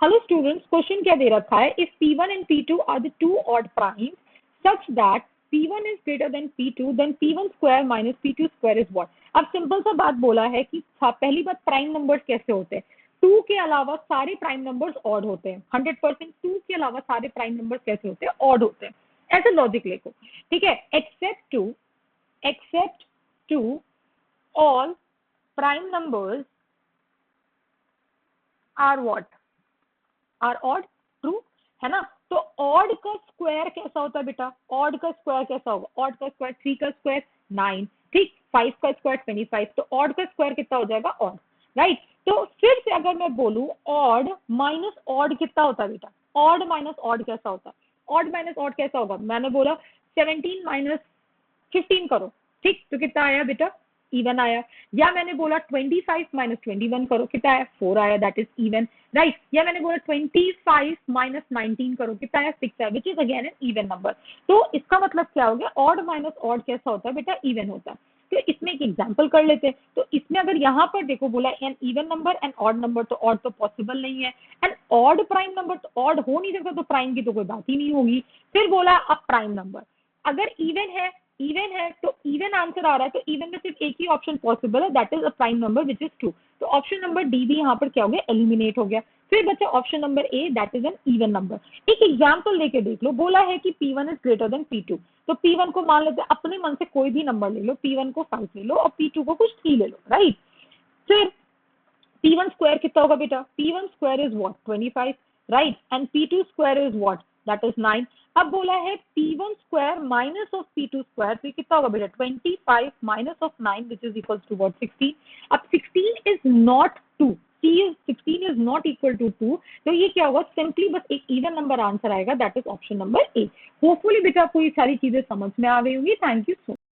Hello students, question क्या दे रखा है? If P1 and P2 are the two odd primes such that P1 is greater than P2, then P1 square minus P2 square is what? अब simple सा बात बोला है कि पहली बात, प्राइम नंबर्स कैसे होते हैं? 2 के अलावा सारे प्राइम नंबर्स ऑड होते हैं। 100% 2 के अलावा सारे प्राइम नंबर्स कैसे होते हैं? ऑड होते हैं। ऐसे लॉजिक लिखो, ठीक है? Except two all prime numbers are what? Are odd, true है ना? तो ऑड का स्क्वायर कैसा होता है बेटा? ऑड का स्क्वायर कैसा होगा? ऑड का स्क्वायर 3 का स्क्वायर 9, ठीक, 5 का स्क्वायर 25, तो ऑड का स्क्वायर कितना हो जाएगा? Odd, right? तो फिर से अगर मैं बोलूं ऑड माइनस ऑड कितना होता है बेटा? ऑड माइनस ऑड कैसा होता है? ऑड माइनस ऑड कैसा होगा? मैंने बोला 17 माइनस 15 करो, ठीक, तो कितना आया बेटा? इवन आया। या मैंने बोला 25 माइनस 21 करो, कितना आया? 4 आया, दैट इज इवन, राइट? या मैंने बोला 25 माइनस 19 करो, कितना आया? 6 आया, which is again an even number. तो इसका मतलब क्या हो गया? ऑड माइनस ऑड कैसा होता है बेटा? इवन होता है। तो इसमें एक एग्जाम्पल कर लेते हैं। तो इसमें अगर यहाँ पर देखो बोला an even number and odd number, तो ऑड तो पॉसिबल नहीं है, एंड ऑड प्राइम नंबर तो ऑड हो नहीं सकता, तो प्राइम की तो कोई बात ही नहीं होगी। फिर बोला अब प्राइम नंबर अगर इवन है तो इवन आंसर आ रहा है, तो इवन में सिर्फ एक ही ऑप्शन पॉसिबल है, that is a prime number which is 2। तो ऑप्शन नंबर डी भी यहाँ पर क्या हो गया? एलिमिनेट हो गया। फिर बच्चा option number A, that is an even number. एक एग्जाम्पल लेके देख लो, बोला है कि P1 is greater than P2, तो P1 को मान लेते हैं, अपने मन से कोई भी नंबर ले लो, P1 को 5 ले लो और P2 को कुछ 3 ले लो, राइट? फिर P1 स्क्वायर कितना होगा बेटा? P1 square is what? 25, right? And P2 square is what? That is 9। अब बोला है P1 square minus of P2 square, तो कितना होगा बेटा? 25 minus of 9 which is equal to what? 16। अब 16 is not 2, 16 is not equal to 2, तो ये क्या होगा? सिंपली बस एक इवन नंबर आंसर आएगा, that is option number A. Hopefully बेटा आपको ये सारी चीजें समझ में आ गई होंगी। Thank you so much.